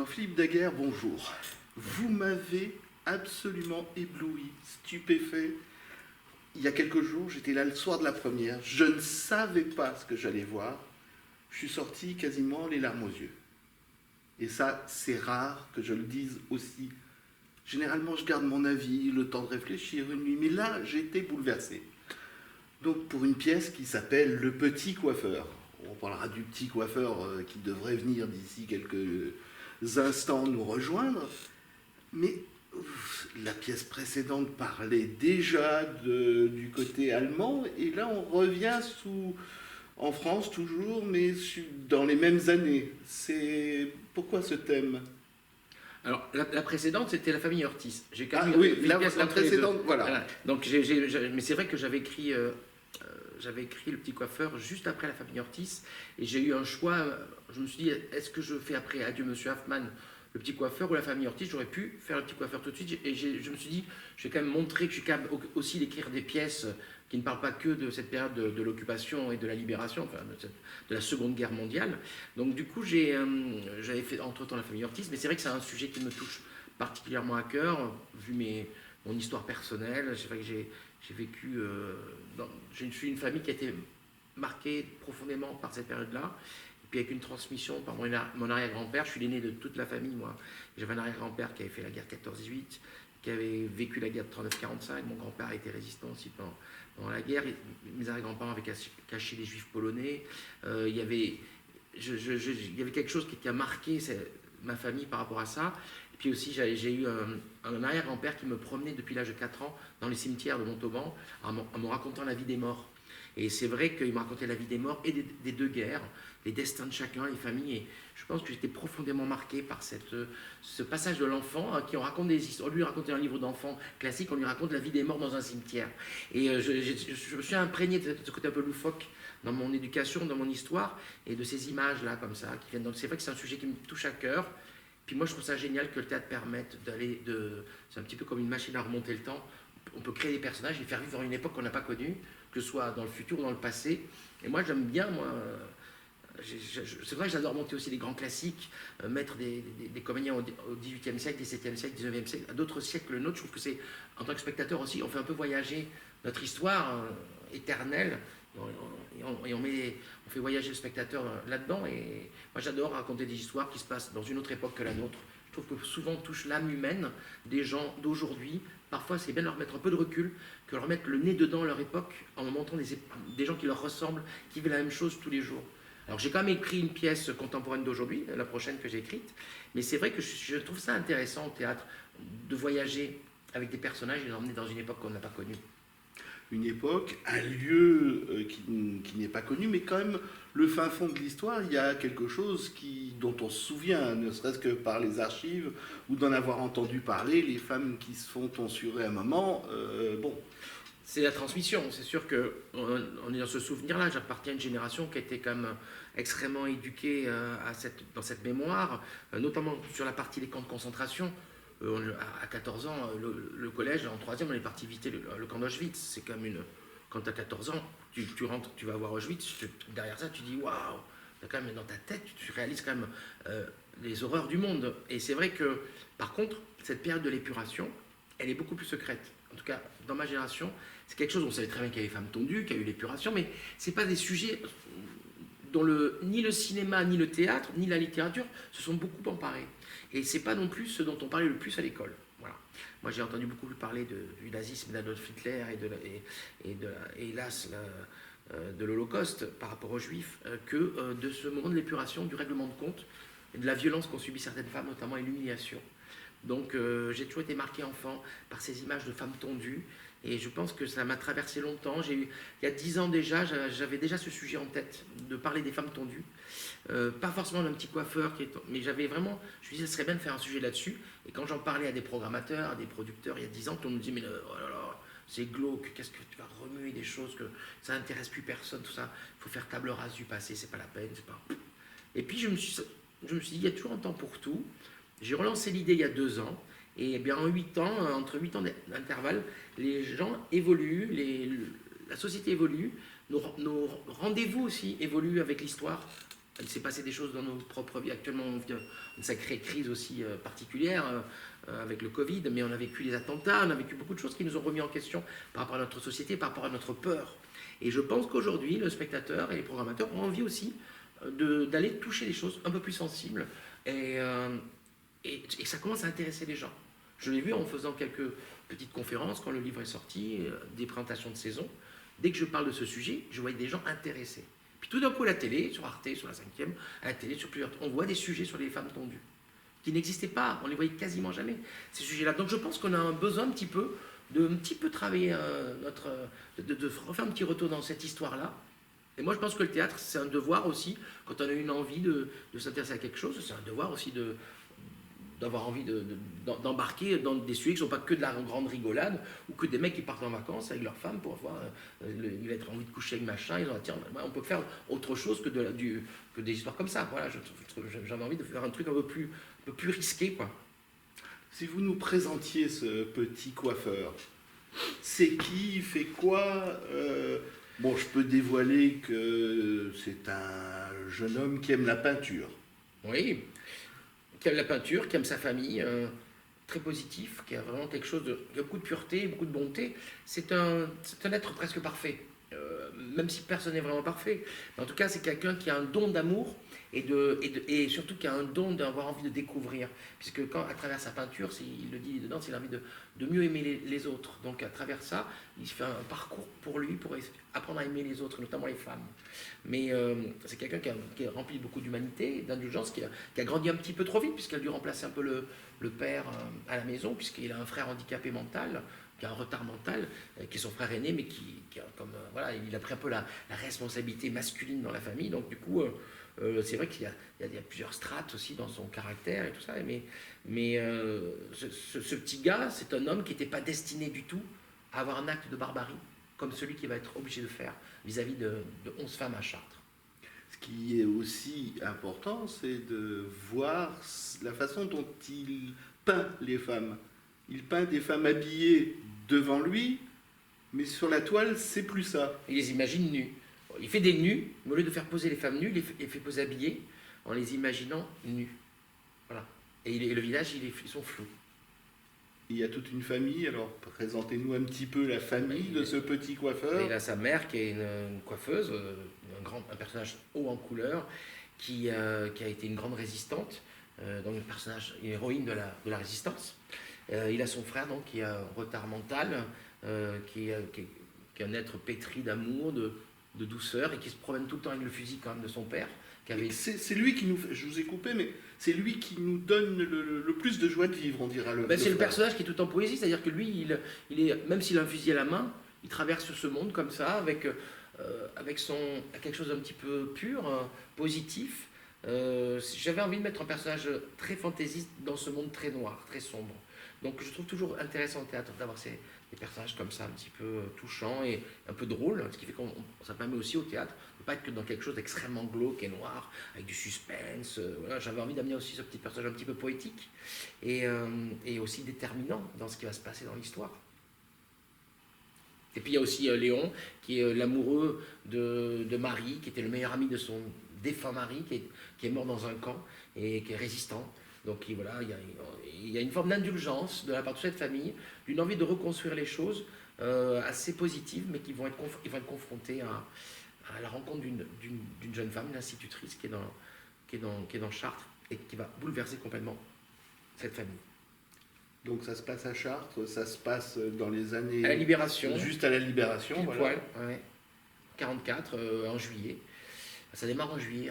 Jean-Philippe Daguerre, bonjour. Vous m'avez absolument ébloui, stupéfait. Il y a quelques jours, j'étais là le soir de la première. Je ne savais pas ce que j'allais voir. Je suis sorti quasiment les larmes aux yeux. Et ça, c'est rare que je le dise aussi. Généralement, je garde mon avis, le temps de réfléchir une nuit. Mais là, j'ai été bouleversé. Donc, pour une pièce qui s'appelle Le Petit Coiffeur. On parlera du petit coiffeur qui devrait venir d'ici quelques instants nous rejoindre. Mais la pièce précédente parlait déjà du côté allemand. Et là, on revient en France toujours, mais dans les mêmes années. Pourquoi ce thème ? Alors, la précédente, c'était La famille Ortiz. J'ai Ah oui, la précédente, voilà. Donc, mais c'est vrai que j'avais écrit Le Petit Coiffeur juste après La famille Ortiz. Et j'ai eu un choix. Je me suis dit, est-ce que je fais après Adieu Monsieur Hoffman, Le Petit Coiffeur ou La famille Ortiz? J'aurais pu faire Le Petit Coiffeur tout de suite. Et je me suis dit, je vais quand même montrer que je suis capable aussi d'écrire des pièces qui ne parlent pas que de cette période de l'occupation et de la libération, enfin de la Seconde Guerre mondiale. Donc du coup, j'avais fait entre-temps La famille Ortiz, mais c'est vrai que c'est un sujet qui me touche particulièrement à cœur, vu mon histoire personnelle. C'est vrai que j'ai vécu... je suis une famille qui a été marquée profondément par cette période-là, et puis avec une transmission par mon arrière-grand-père. Je suis l'aîné de toute la famille, moi. J'avais un arrière-grand-père qui avait fait la guerre 14-18, qui avait vécu la guerre de 39-45. Mon grand-père a été résistant aussi pendant la guerre. Mes arrière-grands-parents avaient caché les juifs polonais. Il y avait quelque chose qui a marqué ma famille par rapport à ça. Et puis aussi, j'ai eu un arrière-grand-père qui me promenait depuis l'âge de 4 ans dans les cimetières de Montauban en me racontant la vie des morts. Et c'est vrai qu'il m'a raconté la vie des morts et des deux guerres, les destins de chacun, les familles. Et je pense que j'étais profondément marqué par ce passage de l'enfant à qui on raconte des histoires. On lui racontait un livre d'enfant classique, on lui raconte la vie des morts dans un cimetière. Et je me suis imprégné de ce côté un peu loufoque dans mon éducation, dans mon histoire, et de ces images-là comme ça qui viennent. Donc c'est vrai que c'est un sujet qui me touche à cœur. Puis moi je trouve ça génial que le théâtre permette c'est un petit peu comme une machine à remonter le temps. On peut créer des personnages et les faire vivre dans une époque qu'on n'a pas connue, que ce soit dans le futur ou dans le passé. Et moi j'aime bien, c'est vrai que j'adore monter aussi des grands classiques, mettre des comédiens au XVIIIe siècle, XVIIe siècle, XIXe siècle, à d'autres siècles que le nôtre. Je trouve que c'est, en tant que spectateur aussi, on fait un peu voyager notre histoire éternelle, et on fait voyager le spectateur là-dedans. Et moi j'adore raconter des histoires qui se passent dans une autre époque que la nôtre. Je trouve que souvent on touche l'âme humaine des gens d'aujourd'hui. Parfois, c'est bien de leur mettre un peu de recul, que leur mettre le nez dedans leur époque, en montrant des gens qui leur ressemblent, qui vivent la même chose tous les jours. Alors, j'ai quand même écrit une pièce contemporaine d'aujourd'hui, la prochaine que j'ai écrite, mais c'est vrai que je trouve ça intéressant au théâtre, de voyager avec des personnages et de les emmener dans une époque qu'on n'a pas connue. Une époque, un lieu qui n'est pas connu, mais quand même, le fin fond de l'histoire, il y a quelque chose dont on se souvient, ne serait-ce que par les archives, ou d'en avoir entendu parler, les femmes qui se font tonsurer un moment, bon. C'est la transmission, c'est sûr qu'on est dans ce souvenir-là. J'appartiens à une génération qui a été quand même extrêmement éduquée dans cette mémoire, notamment sur la partie des camps de concentration. À 14 ans, le collège, en 3e, on est parti visiter le camp d'Auschwitz. C'est comme quand tu as 14 ans, tu rentres, tu vas voir Auschwitz, derrière ça, tu dis waouh, quand même dans ta tête, tu réalises quand même les horreurs du monde. Et c'est vrai que, par contre, cette période de l'épuration, elle est beaucoup plus secrète. En tout cas, dans ma génération, c'est quelque chose, on savait très bien qu'il y avait femmes tondues, qu'il y a eu l'épuration, mais ce n'est pas des sujets dont ni le cinéma, ni le théâtre, ni la littérature se sont beaucoup emparés. Et ce n'est pas non plus ce dont on parlait le plus à l'école. Voilà. Moi, j'ai entendu beaucoup plus parler du nazisme d'Adolf Hitler et hélas, de l'Holocauste par rapport aux Juifs que de ce moment de l'épuration, du règlement de compte et de la violence qu'ont subi certaines femmes, notamment et l'humiliation. Donc, j'ai toujours été marqué enfant par ces images de femmes tondues. Et je pense que ça m'a traversé longtemps. Il y a 10 ans déjà, j'avais déjà ce sujet en tête, de parler des femmes tondues. Pas forcément d'un petit coiffeur, mais j'avais vraiment... Je me disais, ça serait bien de faire un sujet là-dessus. Et quand j'en parlais à des programmateurs, à des producteurs, il y a 10 ans, tout le monde me disait, mais oh là là, c'est glauque, qu'est-ce que tu vas remuer des choses, que ça n'intéresse plus personne, tout ça. Il faut faire table rase du passé, c'est pas la peine, c'est pas... Et puis je me suis dit, il y a toujours un temps pour tout. J'ai relancé l'idée il y a 2 ans. Et bien en 8 ans, entre 8 ans d'intervalle, les gens évoluent, la société évolue, nos rendez-vous aussi évoluent avec l'histoire. il s'est passé des choses dans nos propres vies. Actuellement, on vit une sacrée crise aussi particulière avec le Covid, mais on a vécu les attentats, on a vécu beaucoup de choses qui nous ont remis en question par rapport à notre société, par rapport à notre peur. Et je pense qu'aujourd'hui, le spectateur et les programmateurs ont envie aussi d'aller toucher des choses un peu plus sensibles. Et ça commence à intéresser les gens. Je l'ai vu en faisant quelques petites conférences quand le livre est sorti, des présentations de saison. Dès que je parle de ce sujet, je voyais des gens intéressés. Puis tout d'un coup, à la télé, sur Arte, sur la 5e, à la télé, sur plusieurs... On voit des sujets sur les femmes tondues, qui n'existaient pas, on les voyait quasiment jamais, ces sujets-là. Donc je pense qu'on a un besoin un petit peu de travailler de refaire un petit retour dans cette histoire-là. Et moi, je pense que le théâtre, c'est un devoir aussi, quand on a une envie de s'intéresser à quelque chose, c'est un devoir aussi d'avoir envie d'embarquer dans des sujets qui ne sont pas que de la grande rigolade, ou que des mecs qui partent en vacances avec leur femme pour avoir il va être envie de coucher avec machin, ils ont dit tiens, on peut faire autre chose que des histoires comme ça. Voilà, j'avais envie de faire un truc un peu plus risqué, quoi. Si vous nous présentiez ce petit coiffeur, c'est qui, il fait quoi Bon, je peux dévoiler que c'est un jeune homme qui aime la peinture. Oui, qui aime la peinture, qui aime sa famille, très positif, qui a vraiment quelque chose qui a beaucoup de pureté, beaucoup de bonté. C'est un être presque parfait, même si personne n'est vraiment parfait. Mais en tout cas, c'est quelqu'un qui a un don d'amour et surtout qui a un don d'avoir envie de découvrir. Puisque quand, à travers sa peinture, il le dit dedans, il a envie de mieux aimer les autres. Donc à travers ça, il fait un parcours pour lui, pour apprendre à aimer les autres, notamment les femmes. Mais c'est quelqu'un qui est rempli de beaucoup d'humanité, d'indulgence, qui a grandi un petit peu trop vite, puisqu'il a dû remplacer un peu le père à la maison, puisqu'il a un frère handicapé mental, qui a un retard mental, qui est son frère aîné, mais qui a voilà, il a pris un peu la responsabilité masculine dans la famille. Donc du coup, c'est vrai qu'il y a plusieurs strates aussi dans son caractère et tout ça, mais ce petit gars, c'est un homme qui n'était pas destiné du tout à avoir un acte de barbarie, comme celui qu'il va être obligé de faire vis-à-vis de 11 femmes à Chartres. Ce qui est aussi important, c'est de voir la façon dont il peint les femmes. Il peint des femmes habillées devant lui, mais sur la toile, c'est plus ça. Il les imagine nues. Il fait des nus, mais au lieu de faire poser les femmes nues, il les fait poser habillées en les imaginant nues. Voilà. Et le visage, ils sont flous. Il y a toute une famille, alors présentez-nous un petit peu la famille de ce petit coiffeur. Il a sa mère qui est une coiffeuse, un personnage haut en couleur, qui a été une grande résistante, donc une héroïne de la résistance. Il a son frère donc, qui a un retard mental, qui est un être pétri d'amour, de douceur, et qui se promène tout le temps avec le fusil quand même de son père. C'est lui qui nous... Je vous ai coupé, mais c'est lui qui nous donne le plus de joie de vivre, on dira. C'est le personnage qui est tout en poésie, c'est-à-dire que lui, il est, même s'il a un fusil à la main, il traverse ce monde comme ça, avec quelque chose d'un petit peu pur, positif. J'avais envie de mettre un personnage très fantaisiste dans ce monde très noir, très sombre. Donc je trouve toujours intéressant au théâtre d'avoir des personnages comme ça, un petit peu touchants et un peu drôles, ce qui fait que ça permet aussi au théâtre de ne pas être que dans quelque chose d'extrêmement glauque et noir, avec du suspense. Voilà, j'avais envie d'amener aussi ce petit personnage un petit peu poétique et aussi déterminant dans ce qui va se passer dans l'histoire. Et puis il y a aussi Léon, qui est l'amoureux de Marie, qui était le meilleur ami de son défunt mari, qui est mort dans un camp et qui est résistant. Donc voilà, il y a une forme d'indulgence de la part de cette famille, d'une envie de reconstruire les choses assez positives, mais ils vont être confrontés à la rencontre d'une jeune femme, une institutrice qui est dans Chartres et qui va bouleverser complètement cette famille. Donc ça se passe à Chartres, ça se passe dans les années... À la Libération. Juste à la Libération, voilà. Poil, ouais. 44, en juillet. Ça démarre en juillet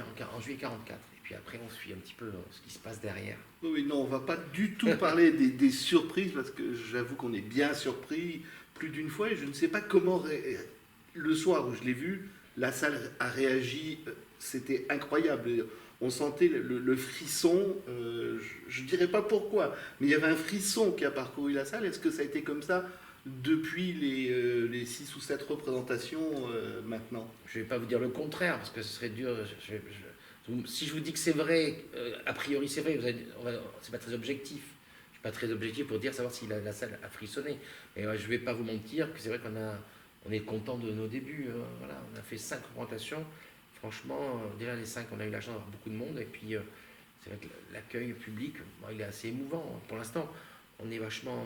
44. Et puis après, on suit un petit peu ce qui se passe derrière. Oui, non, on ne va pas du tout parler des surprises, parce que j'avoue qu'on est bien surpris plus d'une fois, et je ne sais pas comment... Le soir où je l'ai vu, la salle a réagi, c'était incroyable. On sentait le frisson, je ne dirais pas pourquoi, mais il y avait un frisson qui a parcouru la salle. Est-ce que ça a été comme ça depuis les 6 ou 7 représentations maintenant? Je ne vais pas vous dire le contraire, parce que ce serait dur. Si je vous dis que c'est vrai, a priori c'est vrai, c'est pas très objectif. Je suis pas très objectif pour savoir si la salle a frissonné. Et je ne vais pas vous mentir que c'est vrai qu'on est content de nos débuts. Voilà, on a fait 5 représentations. Franchement, déjà les 5, on a eu la chance d'avoir beaucoup de monde. Et puis, c'est vrai que l'accueil public, bon, il est assez émouvant. Pour l'instant, on est vachement.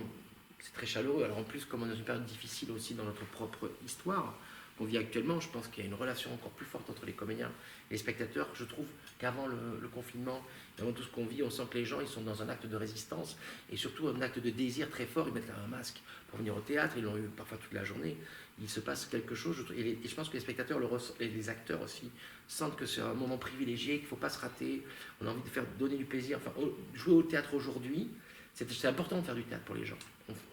C'est très chaleureux. Alors en plus, comme on est dans une période difficile aussi dans notre propre histoire qu'on vit actuellement, je pense qu'il y a une relation encore plus forte entre les comédiens et les spectateurs. Je trouve qu'avant le confinement, avant tout ce qu'on vit, on sent que les gens ils sont dans un acte de résistance et surtout un acte de désir très fort. Ils mettent un masque pour venir au théâtre, ils l'ont eu parfois toute la journée. Il se passe quelque chose, et je pense que les spectateurs et les acteurs aussi sentent que c'est un moment privilégié, qu'il ne faut pas se rater. On a envie de faire donner du plaisir. Enfin, jouer au théâtre aujourd'hui, c'est important de faire du théâtre pour les gens.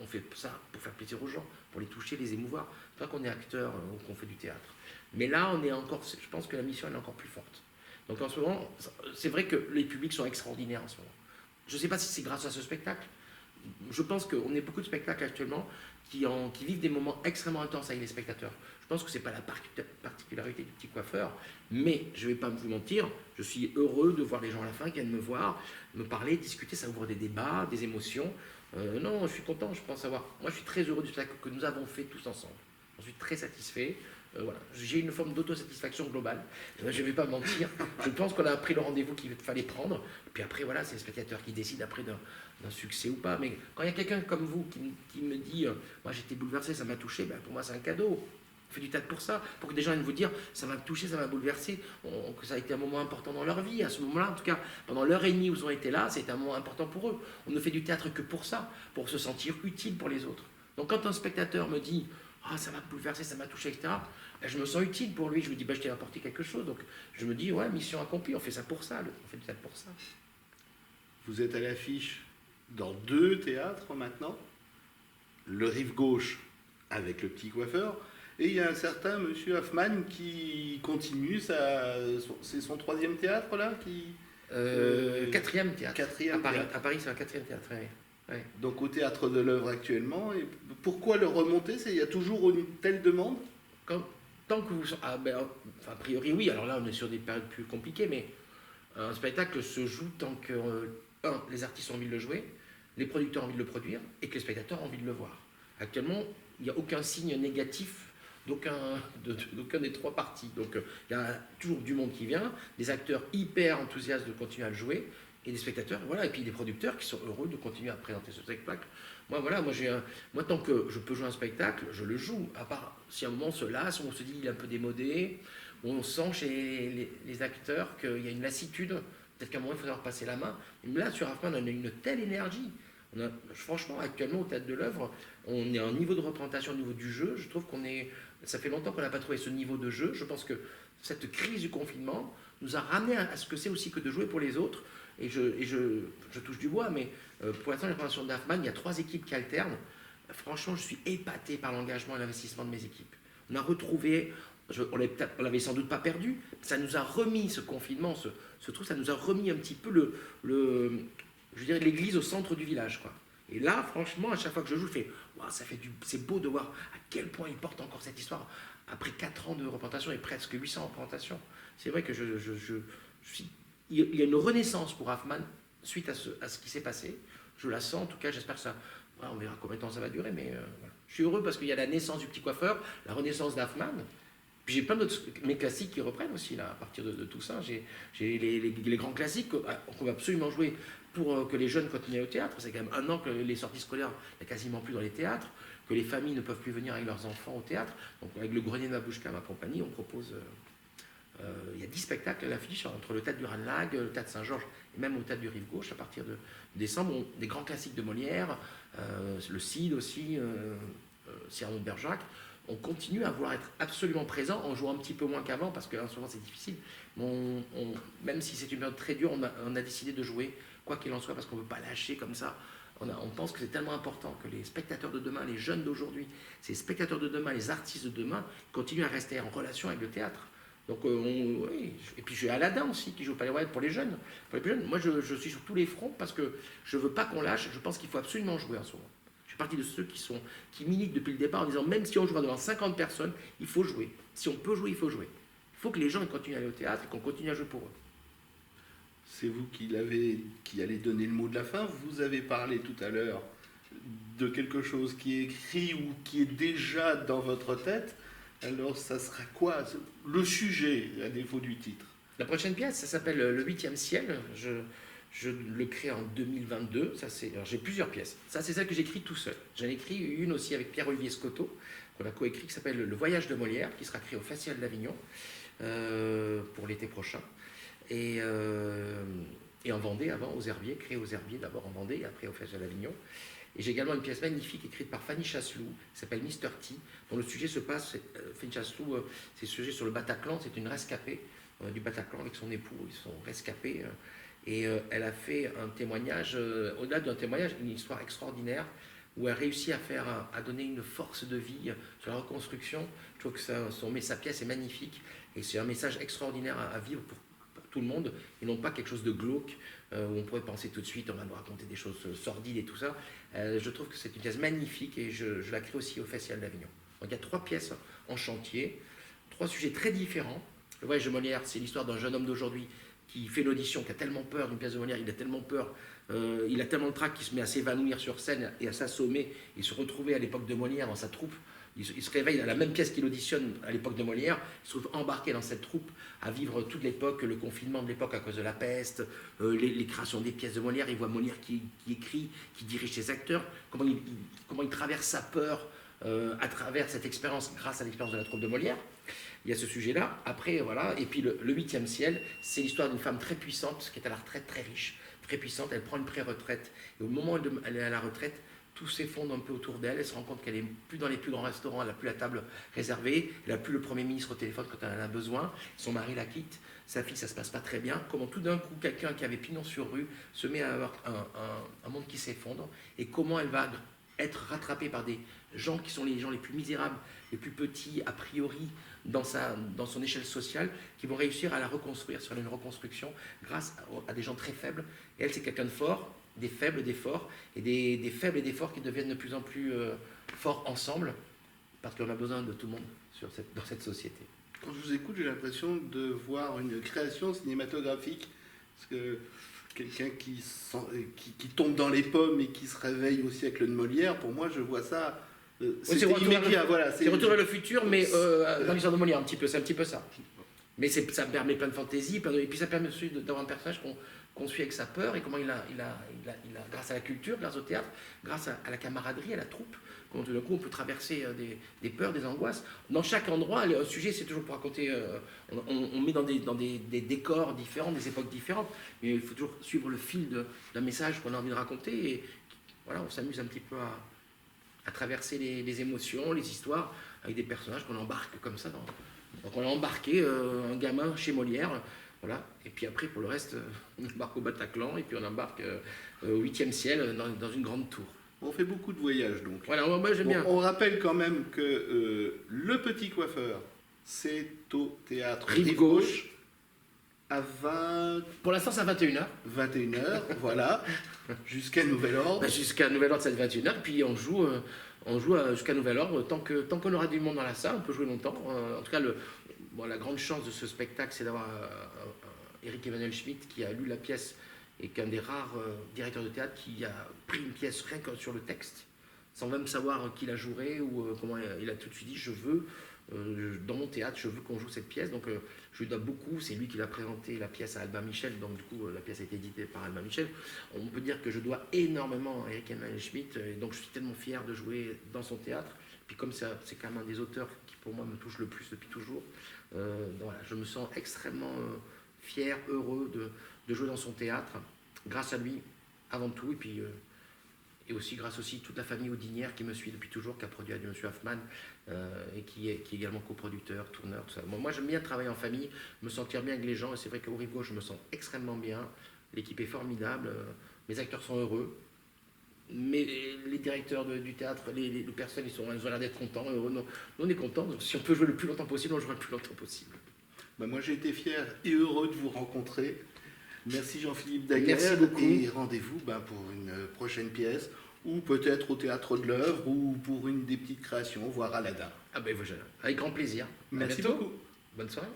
On fait ça pour faire plaisir aux gens, pour les toucher, les émouvoir. C'est pas qu'on est acteur ou qu'on fait du théâtre. Mais là, on est encore. Je pense que la mission elle est encore plus forte. Donc en ce moment, c'est vrai que les publics sont extraordinaires en ce moment. Je ne sais pas si c'est grâce à ce spectacle. Je pense qu'on est beaucoup de spectacles actuellement qui vivent des moments extrêmement intenses avec les spectateurs. Je pense que ce n'est pas la particularité du petit coiffeur, mais je ne vais pas vous mentir, je suis heureux de voir les gens à la fin qui viennent me voir, me parler, discuter, ça ouvre des débats, des émotions. Non, je suis content, je pense avoir. Moi, je suis très heureux du spectacle que nous avons fait tous ensemble. J'en suis très satisfait. Voilà. J'ai une forme d'autosatisfaction globale. Je ne vais pas mentir. Je pense qu'on a pris le rendez-vous qu'il fallait prendre. Et puis après, voilà, c'est le spectateur qui décide après d'un succès ou pas. Mais quand il y a quelqu'un comme vous qui me dit moi j'étais bouleversé, ça m'a touché, ben, pour moi c'est un cadeau. On fait du théâtre pour ça, pour que des gens viennent vous dire ça m'a touché, ça m'a bouleversé, que ça a été un moment important dans leur vie. À ce moment-là, en tout cas, pendant l'heure et demie où ils ont été là, c'était un moment important pour eux. On ne fait du théâtre que pour ça, pour se sentir utile pour les autres. Donc quand un spectateur me dit ah, ça m'a bouleversé, ça m'a touché, etc. Ben, je me sens utile pour lui. Je me dis, ben, je t'ai apporté quelque chose. Donc je me dis, ouais, mission accomplie, on fait ça pour ça. On fait du théâtre pour ça. Vous êtes à l'affiche dans 2 théâtres maintenant. Le Rive Gauche avec le petit coiffeur. Et il y a un certain monsieur Hoffmann qui continue, c'est son 3e théâtre là qui... 4e théâtre. 4e à Paris. théâtre. À Paris, c'est un 4e théâtre. Ouais. Ouais. Donc au Théâtre de l'Œuvre actuellement. Et pourquoi le remonter? Il y a toujours une telle demande? Tant que vous... Ah, ben, enfin, a priori, oui. Alors là, on est sur des périodes plus compliquées, mais un spectacle se joue tant que, les artistes ont envie de le jouer, les producteurs ont envie de le produire, et que les spectateurs ont envie de le voir. Actuellement, il n'y a aucun signe négatif d'aucun des 3 parties. Donc il y a toujours du monde qui vient, des acteurs hyper enthousiastes de continuer à le jouer, et des spectateurs, voilà, et puis des producteurs qui sont heureux de continuer à présenter ce spectacle. Moi, voilà, moi tant que je peux jouer un spectacle, je le joue. À part si à un moment on se lasse, on se dit il est un peu démodé, on sent chez les acteurs qu'il y a une lassitude, peut-être qu'à un moment il faudra repasser la main. Mais là, sur Hoffmann, on a une telle énergie. Franchement, actuellement, au Théâtre de l'Œuvre, on est à un niveau de représentation, au niveau du jeu. Je trouve ça fait longtemps qu'on n'a pas trouvé ce niveau de jeu. Je pense que cette crise du confinement nous a ramené à ce que c'est aussi que de jouer pour les autres. Et je touche du bois, mais pour l'instant, la représentation d'Hoffmann, il y a 3 équipes qui alternent. Franchement, je suis épaté par l'engagement et l'investissement de mes équipes. On a retrouvé, on l'avait sans doute pas perdu, ça nous a remis ce confinement, ce truc, ça nous a remis un petit peu je dirais l'église au centre du village, quoi. Et là, franchement, à chaque fois que je joue, je fais, wow, c'est beau de voir à quel point il porte encore cette histoire après 4 ans de représentation et presque 800 représentations. C'est vrai que il y a une renaissance pour Hoffmann suite à ce qui s'est passé. Je la sens, en tout cas, j'espère que ça. On verra combien de temps ça va durer, mais voilà. Je suis heureux parce qu'il y a la naissance du petit coiffeur, la renaissance d'Hoffmann. Puis j'ai plein d'autres mes classiques qui reprennent aussi là, à partir de tout ça. J'ai les grands classiques qu'on va absolument jouer pour que les jeunes continuent au théâtre. C'est quand même 1 an que les sorties scolaires, il n'y a quasiment plus dans les théâtres, que les familles ne peuvent plus venir avec leurs enfants au théâtre. Donc avec le Grenier de Babouchka, ma compagnie, on propose... il y a 10 spectacles à l'affiche entre le Théâtre du Ranelagh, le Théâtre Saint-Georges et même au Théâtre du Rive Gauche à partir de décembre. Des grands classiques de Molière, le Cid aussi, Cyrano de Bergerac. On continue à vouloir être absolument présent en jouant un petit peu moins qu'avant parce qu'en ce moment c'est difficile. Même si c'est une période très dure, on a décidé de jouer quoi qu'il en soit parce qu'on ne veut pas lâcher comme ça. On pense que c'est tellement important que les spectateurs de demain, les jeunes d'aujourd'hui, ces spectateurs de demain, les artistes de demain continuent à rester en relation avec le théâtre. Donc, oui. Et puis j'ai Aladdin aussi qui joue au Palais Royal pour les jeunes. Pour les plus jeunes. Moi, je suis sur tous les fronts parce que je ne veux pas qu'on lâche. Je pense qu'il faut absolument jouer en ce moment. Je fais partie de ceux qui militent depuis le départ en disant même si on jouera devant 50 personnes, il faut jouer. Si on peut jouer, il faut jouer. Il faut que les gens continuent à aller au théâtre et qu'on continue à jouer pour eux. C'est vous qui allez donner le mot de la fin. Vous avez parlé tout à l'heure de quelque chose qui est écrit ou qui est déjà dans votre tête. Alors, ça sera quoi le sujet, à défaut du titre? La prochaine pièce, ça s'appelle Le Huitième Ciel. Je le crée en 2022. Alors j'ai plusieurs pièces. Ça, c'est celle que j'écris tout seul. J'en ai écrit une aussi avec Pierre-Olivier Scotto, qu'on a coécrit, qui s'appelle Le Voyage de Molière, qui sera créé au Festival d'Avignon pour l'été prochain. Et en Vendée avant, aux Herbiers, créée aux Herbiers d'abord en Vendée et après au Festival d'Avignon. Et j'ai également une pièce magnifique écrite par Fanny Chasseloup, qui s'appelle Mr. T, dont le sujet se passe, Fanny Chasseloup, c'est le sujet sur le Bataclan, c'est une rescapée du Bataclan avec son époux, ils sont rescapés, et elle a fait un témoignage, au-delà d'un témoignage, une histoire extraordinaire, où elle réussit à donner une force de vie sur la reconstruction. Je trouve que sa pièce est magnifique, et c'est un message extraordinaire à vivre pour tout le monde, et non pas quelque chose de glauque, où on pourrait penser tout de suite, on va nous raconter des choses sordides et tout ça. Je trouve que c'est une pièce magnifique, et je la crée aussi au Festival d'Avignon. Donc il y a 3 pièces en chantier, 3 sujets très différents. Le Voyage de Molière, c'est l'histoire d'un jeune homme d'aujourd'hui qui fait l'audition, qui a tellement peur d'une pièce de Molière, il a tellement peur, il a tellement de trac qu'il se met à s'évanouir sur scène et à s'assommer, et se retrouver à l'époque de Molière dans sa troupe. Il se réveille à la même pièce qu'il auditionne à l'époque de Molière, il se trouve embarqué dans cette troupe à vivre toute l'époque, le confinement de l'époque à cause de la peste, les créations des pièces de Molière. Il voit Molière qui écrit, qui dirige ses acteurs, comment il traverse sa peur à travers cette expérience, grâce à l'expérience de la troupe de Molière. Il y a ce sujet-là. Après, voilà. Et puis le Huitième Ciel, c'est l'histoire d'une femme très puissante qui est à la retraite, très riche, très puissante. Elle prend une pré-retraite. Et au moment où elle est à la retraite, tout s'effondre un peu autour d'elle. Elle se rend compte qu'elle n'est plus dans les plus grands restaurants, elle n'a plus la table réservée, elle n'a plus le Premier ministre au téléphone quand elle en a besoin. Son mari la quitte, sa fille, ça ne se passe pas très bien. Comment tout d'un coup, quelqu'un qui avait pignon sur rue se met à avoir un monde qui s'effondre, et comment elle va être rattrapée par des gens qui sont les gens les plus misérables, les plus petits a priori dans son échelle sociale, qui vont réussir à la reconstruire sur une reconstruction grâce à des gens très faibles. Et elle, c'est quelqu'un de fort, des faibles, des forts, et des faibles et des forts qui deviennent de plus en plus forts ensemble, parce qu'on a besoin de tout le monde dans cette société. Quand je vous écoute, j'ai l'impression de voir une création cinématographique, parce que quelqu'un qui tombe dans les pommes et qui se réveille au siècle de Molière, pour moi, je vois ça. C'est immédiat, voilà. C'est Retour vers le futur, mais dans l'histoire de Molière, c'est un petit peu ça. Mais ça permet plein de fantaisie, et puis ça permet aussi d'avoir un personnage qu'on suit avec sa peur, et comment il a, grâce à la culture, grâce au théâtre, grâce à la camaraderie, à la troupe, comment tout d'un coup on peut traverser des peurs, des angoisses. Dans chaque endroit, un sujet, c'est toujours pour raconter, on met dans des décors différents, des époques différentes, mais il faut toujours suivre le fil d'un message qu'on a envie de raconter, et voilà, on s'amuse un petit peu à traverser les émotions, les histoires, avec des personnages qu'on embarque comme ça. Donc on a embarqué un gamin chez Molière, voilà. Et puis après, pour le reste, on embarque au Bataclan, et puis on embarque au Huitième Ciel, dans une grande tour. On fait beaucoup de voyages, donc. Voilà, moi j'aime bien. On rappelle quand même que Le Petit Coiffeur, c'est au théâtre Rive Gauche. À 20... Pour l'instant, c'est à 21h. 21h, voilà. Jusqu'à nouvel ordre. Jusqu'à nouvel ordre, c'est à 21h. Puis on joue jusqu'à nouvel ordre. Tant qu'on aura du monde dans la salle, on peut jouer longtemps. En tout cas, la grande chance de ce spectacle, c'est d'avoir Éric Emmanuel Schmitt qui a lu la pièce, et qu'un des rares directeurs de théâtre qui a pris une pièce rien que sur le texte, sans même savoir qui la jouerait ou comment. Il a tout de suite dit, je veux, dans mon théâtre, je veux qu'on joue cette pièce. Donc je lui dois beaucoup. C'est lui qui l'a présenté la pièce à Albin Michel. Donc du coup, la pièce a été éditée par Albin Michel. On peut dire que je dois énormément à Éric Emmanuel Schmitt. Et donc je suis tellement fier de jouer dans son théâtre. Puis comme c'est quand même un des auteurs qui pour moi me touche le plus depuis toujours, voilà, je me sens extrêmement fier, heureux de jouer dans son théâtre, grâce à lui avant tout, et puis et aussi grâce aussi à toute la famille Audinière qui me suit depuis toujours, qui a produit Adieu Monsieur Hoffman, et qui est également coproducteur, tourneur, tout ça. Moi j'aime bien travailler en famille, me sentir bien avec les gens, et c'est vrai qu'au Rive Gauche je me sens extrêmement bien, l'équipe est formidable, mes acteurs sont heureux, mais les directeurs du théâtre, les personnes, ils ont l'air d'être contents, heureux. Nous on est contents, donc si on peut jouer le plus longtemps possible, on jouera le plus longtemps possible. Moi j'ai été fier et heureux de vous rencontrer. Merci Jean-Philippe Daguerre. Merci beaucoup. Et rendez-vous pour une prochaine pièce, ou peut-être au Théâtre de l'Œuvre, ou pour une des petites créations, voire Aladdin. Ah ben voilà, avec grand plaisir. Merci à bientôt. beaucoup. Bonne soirée.